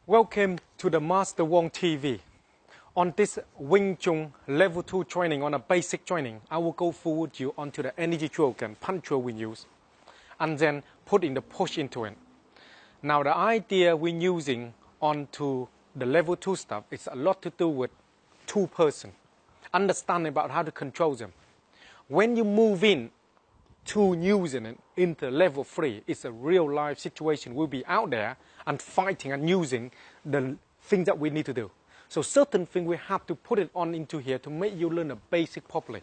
Welcome to the Master Wong TV. On this Wing Chun Level 2 training, on a basic training, I will go forward you onto the energy drill and punch drill we use, and then put in the push into it. Now the idea we're using onto the Level 2 stuff is a lot to do with two person, understanding about how to control them. When you move in to using it into Level 3, it's a real life situation. We'll be out there and fighting and using the things that we need to do. So certain things we have to put it on into here to make you learn the basic properly.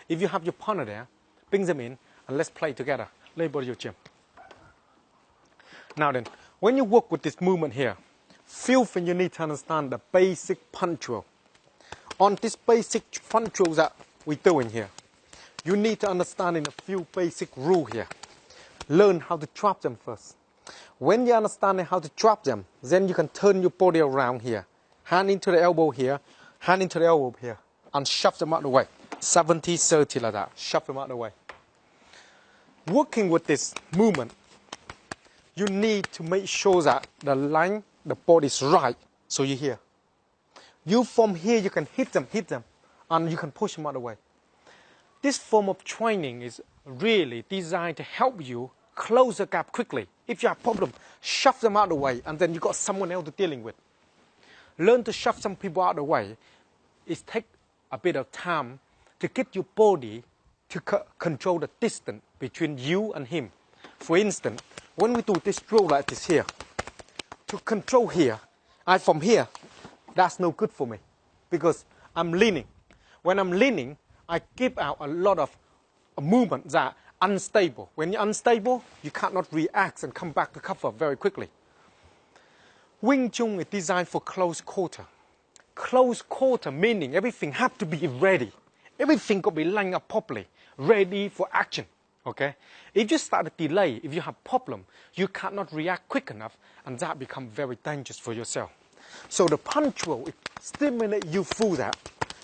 If you have your partner there, bring them in and let's play together. Label your gym. Now then, when you work with this movement here, few things you need to understand the basic punch drill. On this basic punch drill that we're doing here, you need to understand in a few basic rules here. Learn how to trap them first. When you understand how to trap them, then you can turn your body around here. Hand into the elbow here, hand into the elbow here, and shove them out of the way. 70-30 like that. Shove them out of the way. Working with this movement, you need to make sure that the line, the body is right, so you're here. You from here, you can hit them, and you can push them out of the way. This form of training is really designed to help you close the gap quickly. If you have a problem, shove them out of the way, and then you got someone else to dealing with. Learn to shove some people out of the way. It takes a bit of time to get your body to control the distance between you and him. For instance, when we do this drill like this here, to control here, from here, that's no good for me because I'm leaning. When I'm leaning, I give out a lot of movement that are unstable. When you're unstable, you cannot react and come back to cover very quickly. Wing Chun is designed for close quarter. Close quarter meaning everything has to be ready. Everything got to be lined up properly, ready for action. Okay? If you start to delay, if you have problem, you cannot react quick enough, and that becomes very dangerous for yourself. So the punch drill, it stimulates you through that.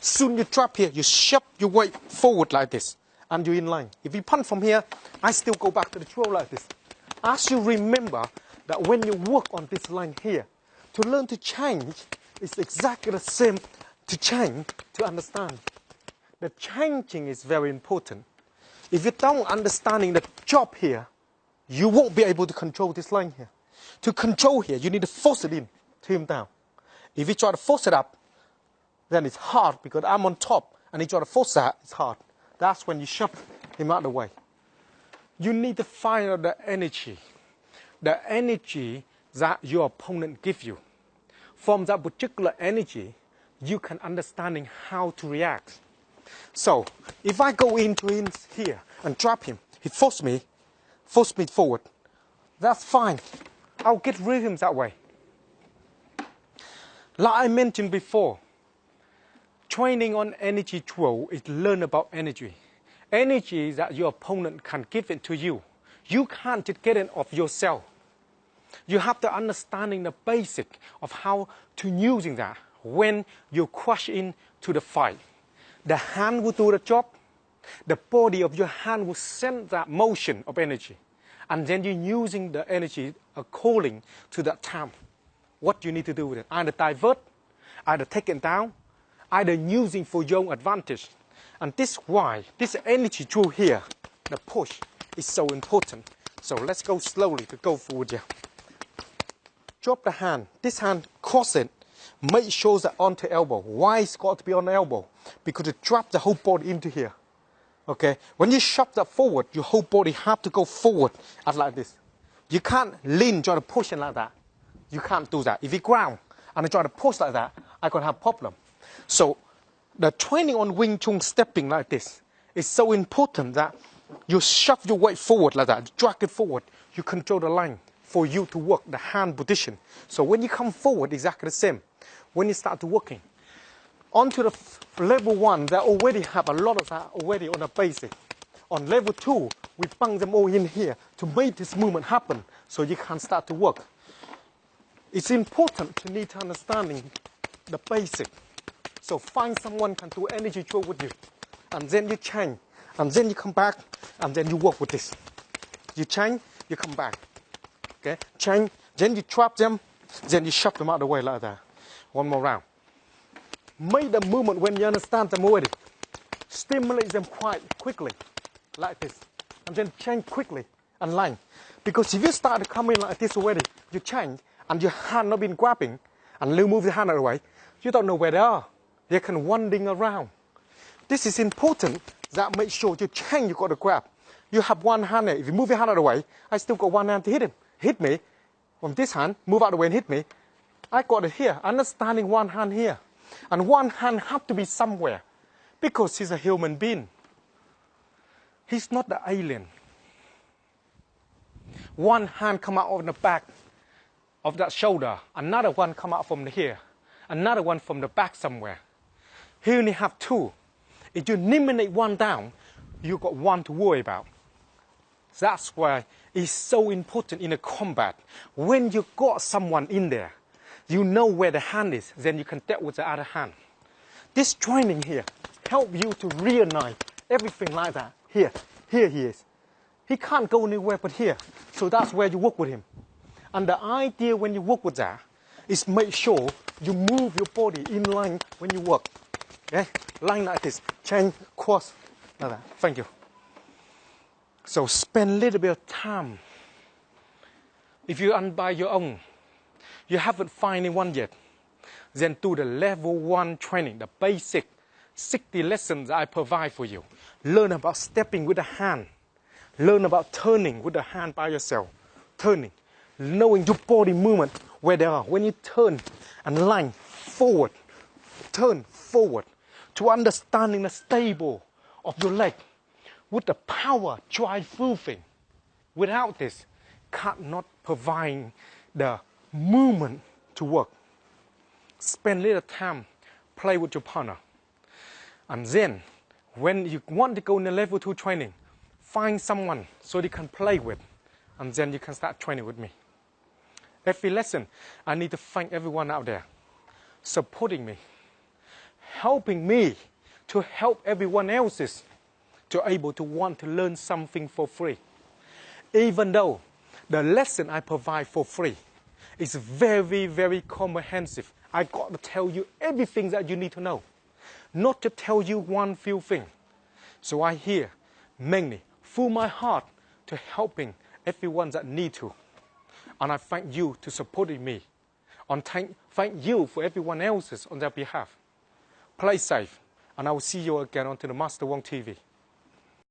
Soon you trap here, you shove your weight forward like this, and you're in line. If you punch from here, I still go back to the drill like this. As you remember that when you work on this line here, to learn to change, it's exactly the same to change, to understand. The changing is very important. If you don't understanding the job here, you won't be able to control this line here. To control here, you need to force it in, to him down. If you try to force it up, then it's hard because I'm on top, and he try to force that, it's hard. That's when you shove him out of the way. You need to find out the energy that your opponent gives you. From that particular energy, you can understanding how to react. So, if I go into him here and trap him, he force me forward. That's fine. I'll get rid of him that way. Like I mentioned before, training on energy drill is learn about energy. Energy that your opponent can give it to you. You can't just get it of yourself. You have to understanding the basic of how to using that when you crush into the fight. The hand will do the job. The body of your hand will send that motion of energy. And then you're using the energy according to that time. What you need to do with it. Either divert, either take it down, either using for your own advantage. And this why, this energy drill here, the push, is so important. So let's go slowly to go forward here. Drop the hand. This hand, cross it. Make sure that onto elbow. Why it's got to be on the elbow? Because it drops the whole body into here. Okay? When you shove that forward, your whole body have to go forward as like this. You can't lean, try to push it like that. You can't do that. If you ground and I try to push like that, I could have problem. So the training on Wing Chun stepping like this is so important that you shove your weight forward like that, drag it forward. You control the line for you to work the hand position. So when you come forward, exactly the same. When you start to working. Onto the level 1, they already have a lot of that already on the basic. On level 2, we bang them all in here to make this movement happen so you can start to work. It's important to need to understanding the basic. So find someone can do energy drill with you. And then you change. And then you come back. And then you work with this. You change, you come back. Okay? Change. Then you trap them. Then you shove them out of the way like that. One more round. Make the movement when you understand them already. Stimulate them quite quickly, like this. And then change quickly and line. Because if you start to come in like this already, you change, and your hand not been grabbing, and you move the hand out of the way, you don't know where they are. They can wandering around. This is important that make sure you change, you got to grab. You have one hand there. If you move your hand out of the way, I still got one hand to hit him. Hit me from this hand, move out of the way and hit me. I got it here, understanding one hand here. And one hand have to be somewhere because he's a human being. He's not the alien. One hand come out of the back of that shoulder, another one come out from here, another one from the back somewhere. He only have two. If you eliminate one down, you got one to worry about. That's why it's so important in a combat. When you got someone in there, you know where the hand is, then you can deal with the other hand. This training here help you to realize everything like that. Here he is. He can't go anywhere but here. So that's where you work with him. And the idea when you work with that is make sure you move your body in line when you work. Okay? Line like this. Change course like that. Thank you. So spend a little bit of time. If you're on by your own, you haven't found anyone yet, then do the level 1 training, the basic 60 lessons I provide for you. Learn about stepping with the hand. Learn about turning with the hand by yourself. Turning. Knowing your body movement, where they are. When you turn and line forward, turn forward. To understanding the stable of your leg. With the power, drive through thing. Without this, cannot provide the movement to work. Spend little time, play with your partner. And then, when you want to go in the level 2 training, find someone so they can play with. And then you can start training with me. Every lesson, I need to thank everyone out there supporting me, helping me to help everyone else's to able to want to learn something for free. Even though the lesson I provide for free is very, very comprehensive. I got to tell you everything that you need to know, not to tell you one few things. So I here mainly through my heart to helping everyone that need to. And I thank you to supporting me. And thank you for everyone else's on their behalf. Play safe, and I will see you again on to the Master Wong TV.